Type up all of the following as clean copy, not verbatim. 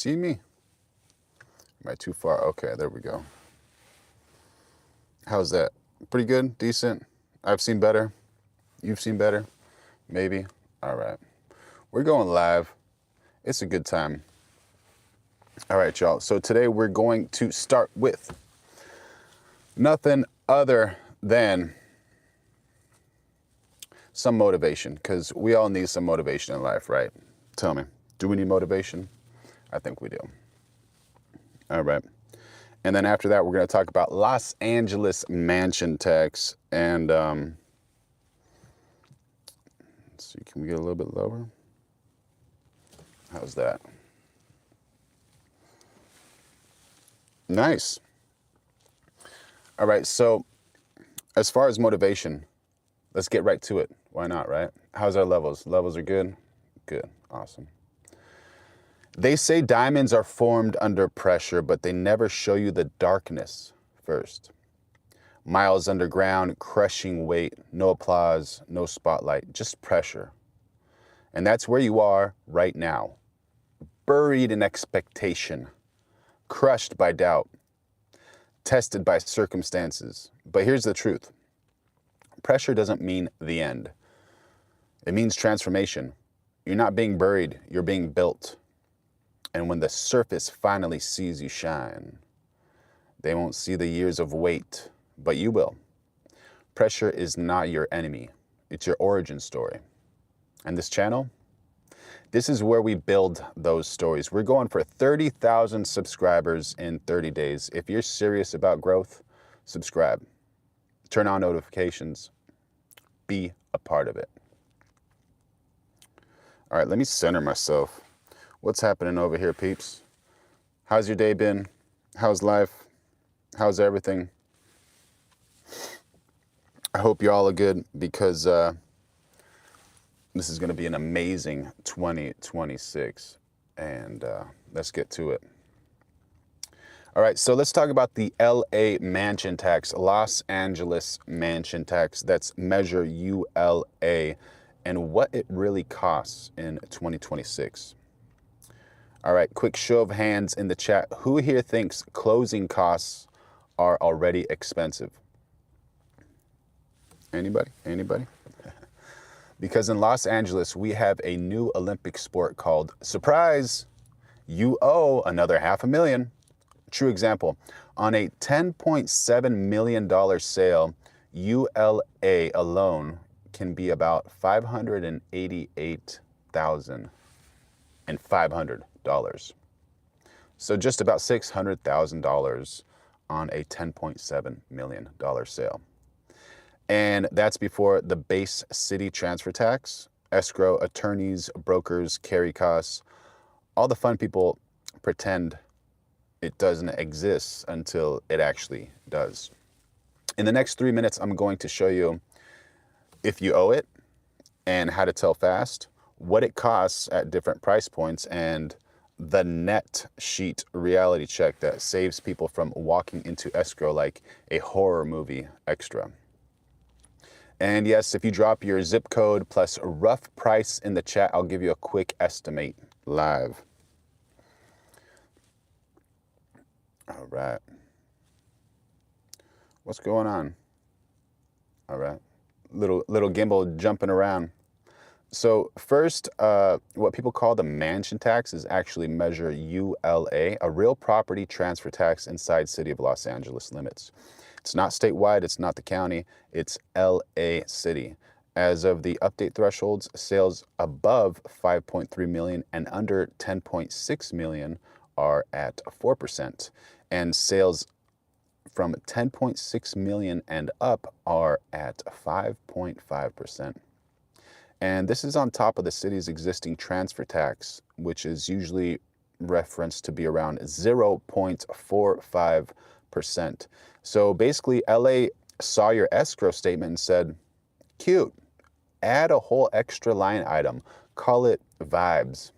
See me? Am I too far? Okay, there we go. How's that? Pretty good? Decent? I've seen better. You've seen better? Maybe? All right. We're going live. It's a good time. All right, y'all. So today we're going to start with nothing other than some motivation, because we all need some motivation in life, right? Tell me, do we need motivation? I think we do. All right. And then after that, we're going to talk about Los Angeles mansion tax. And let's see, can we get a little bit lower? How's that? Nice. All right, so as far as motivation, let's get right to it. Why not, right? How's our levels? Levels are good? Good. Awesome. They say diamonds are formed under pressure, but they never show you the darkness first. Miles underground, crushing weight, no applause, no spotlight, just pressure. And that's where you are right now. Buried in expectation, crushed by doubt, tested by circumstances. But here's the truth. Pressure doesn't mean the end. It means transformation. You're not being buried, you're being built. And when the surface finally sees you shine, they won't see the years of wait, but you will. Pressure is not your enemy. It's your origin story. And this channel, this is where we build those stories. We're going for 30,000 subscribers in 30 days. If you're serious about growth, subscribe. Turn on notifications. Be a part of it. All right, let me center myself. What's happening over here, peeps? How's your day been? How's life? How's everything? I hope you all are good, because this is going to be an amazing 2026. And let's get to it. All right, so let's talk about the LA mansion tax, Los Angeles mansion tax. That's Measure ULA, and what it really costs in 2026. All right, quick show of hands in the chat. Who here thinks closing costs are already expensive? Anybody? Anybody? Because in Los Angeles, we have a new Olympic sport called, surprise, you owe another $500,000. True example, on a $10.7 million sale, ULA alone can be about $588,500. So just about $600,000 on a $10.7 million sale. And that's before the base city transfer tax, escrow, attorneys, brokers, carry costs. All the fun people pretend it doesn't exist until it actually does. In the next 3 minutes, I'm going to show you if you owe it and how to tell fast, what it costs at different price points, and the NETSHEET reality check that saves people from walking into escrow like a horror movie extra. And yes, if you drop your zip code plus a rough price in the chat, I'll give you a quick estimate live. All right. What's going on? All right. Little gimbal jumping around. So first, what people call the mansion tax is actually Measure ULA, a real property transfer tax inside City of Los Angeles limits. It's not statewide, it's not the county, it's LA City. As of the update thresholds, sales above 5.3 million and under 10.6 million are at 4%. And sales from 10.6 million and up are at 5.5%. And this is on top of the city's existing transfer tax, which is usually referenced to be around 0.45%. So basically, LA saw your escrow statement and said, cute, add a whole extra line item, call it vibes.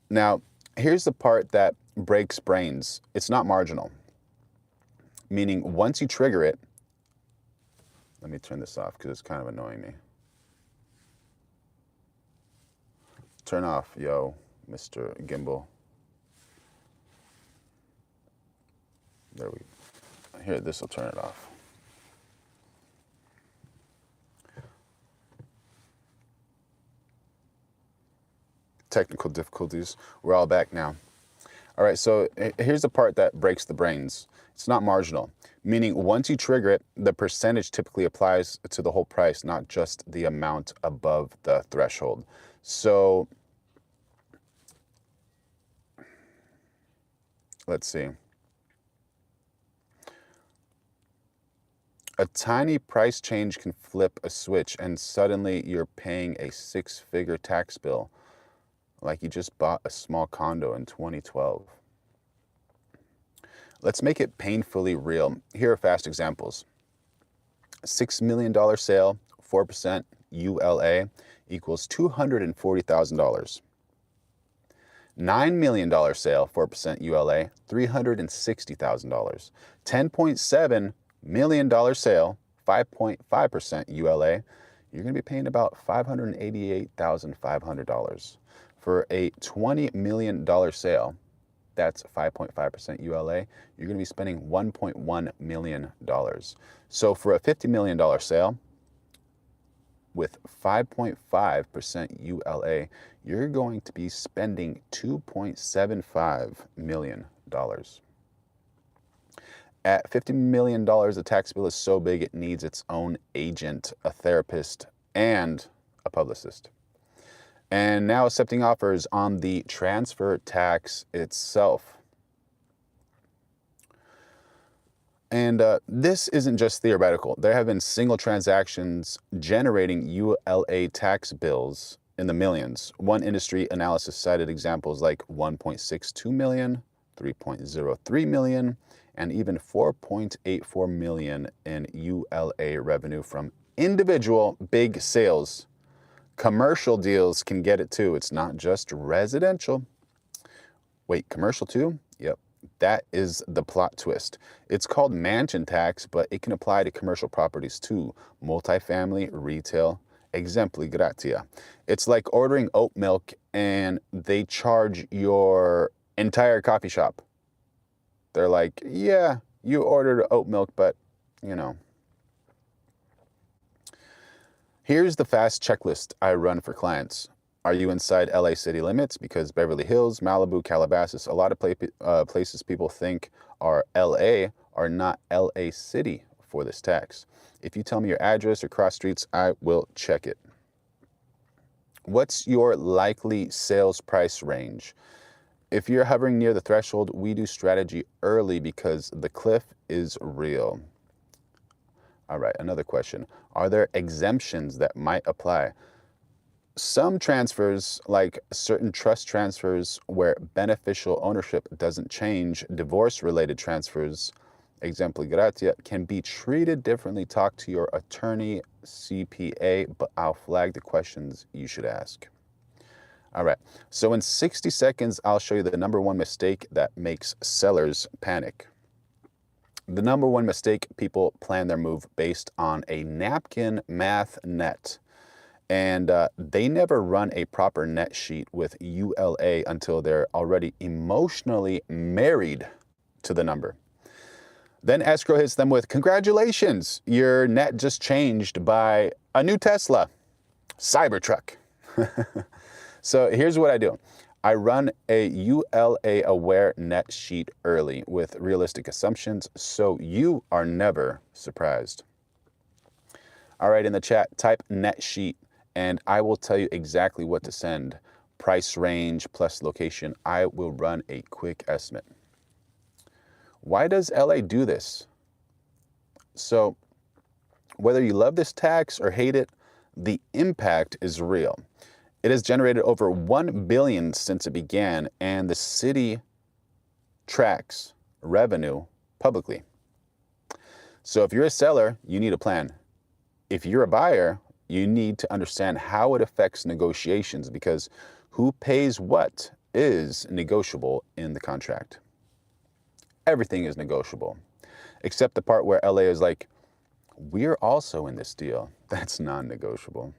Now, here's the part that breaks brains. It's not marginal, meaning once you trigger it, let me turn this off because it's kind of annoying me. Turn off, yo. Mr. Gimbal. There we go. Here, this will turn it off. Technical difficulties. We're all back now. All right, so here's the part that breaks the brains. It's not marginal, meaning once you trigger it, the percentage typically applies to the whole price, not just the amount above the threshold. So let's see. A tiny price change can flip a switch and suddenly you're paying a six-figure tax bill like you just bought a small condo in 2012. Let's make it painfully real. Here are fast examples. $6 million sale, 4% ULA equals $240,000. $9 million sale, 4% ULA, $360,000. $10.7 million sale, 5.5% ULA, you're going to be paying about $588,500. For a $20 million sale, that's 5.5% ULA, you're going to be spending $1.1 million. So for a $50 million sale with 5.5% ULA, you're going to be spending $2.75 million. At $50 million, the tax bill is so big it needs its own agent, a therapist, and a publicist. And now accepting offers on the transfer tax itself. And this isn't just theoretical. There have been single transactions generating ULA tax bills in the millions. One industry analysis cited examples like 1.62 million, 3.03 million, and even 4.84 million in ULA revenue from individual big sales. Commercial deals can get it too. It's not just residential. Wait, commercial too? Yep. That is the plot twist. It's called mansion tax, but it can apply to commercial properties too. Multifamily, retail, exempli gratia. It's like ordering oat milk and they charge your entire coffee shop. They're like, yeah, you ordered oat milk, but you know. Here's the fast checklist I run for clients. Are you inside LA city limits? Because Beverly Hills, Malibu, Calabasas, a lot of places people think are LA are not LA city for this tax. If you tell me your address or cross streets, I will check it. What's your likely sales price range? If you're hovering near the threshold, we do strategy early because the cliff is real. All right, another question. Are there exemptions that might apply? Some transfers, like certain trust transfers where beneficial ownership doesn't change, divorce-related transfers, exempli gratia, can be treated differently. Talk to your attorney, CPA, but I'll flag the questions you should ask. All right, so in 60 seconds, I'll show you the number one mistake that makes sellers panic. The number one mistake, people plan their move based on a napkin math net. And they never run a proper net sheet with ULA until they're already emotionally married to the number. Then escrow hits them with, congratulations, your net just changed by a new Tesla, Cybertruck. So here's what I do. I run a ULA aware net sheet early with realistic assumptions so you are never surprised. All right, in the chat, type net sheet and I will tell you exactly what to send. Price range plus location. I will run a quick estimate. Why does LA do this? So whether you love this tax or hate it, the impact is real. It has generated over $1 billion since it began, and the city tracks revenue publicly. So if you're a seller, you need a plan. If you're a buyer, you need to understand how it affects negotiations because who pays what is negotiable in the contract. Everything is negotiable, except the part where LA is like, we're also in this deal. That's non-negotiable.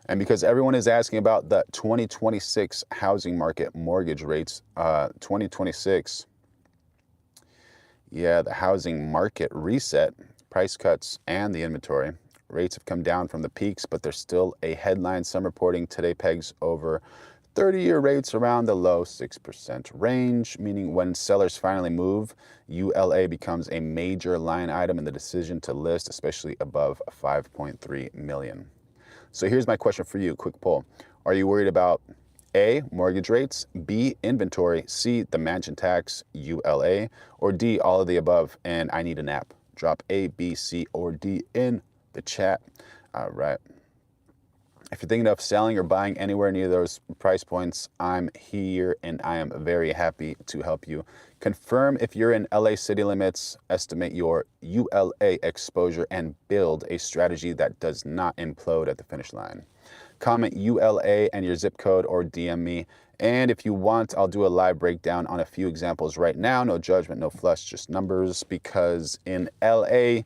And because everyone is asking about the 2026 housing market mortgage rates, 2026, yeah, the housing market reset, price cuts, and the inventory. Rates have come down from the peaks, but there's still a headline. Some reporting today pegs over 30-year rates around the low 6% range, meaning when sellers finally move, ULA becomes a major line item in the decision to list, especially above 5.3 million. So here's my question for you, quick poll. Are you worried about A, mortgage rates, B, inventory, C, the mansion tax, ULA, or D, all of the above, and I need a nap? Drop A, B, C, or D in the chat. All right. If you're thinking of selling or buying anywhere near those price points, I'm here and I am very happy to help you. Confirm if you're in LA city limits, estimate your ULA exposure, and build a strategy that does not implode at the finish line. Comment ULA and your zip code or DM me. And if you want, I'll do a live breakdown on a few examples right now. No judgment, no flush, just numbers. Because in LA,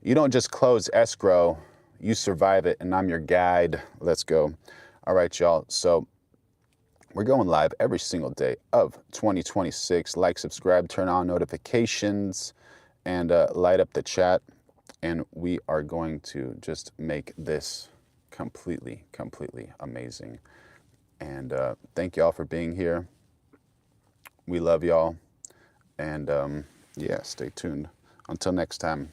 you don't just close escrow, you survive it, and I'm your guide. Let's go. All right, y'all. So we're going live every single day of 2026. Like, subscribe, turn on notifications, and light up the chat. And we are going to just make this completely amazing. And thank y'all for being here. We love y'all. And yeah, stay tuned. Until next time.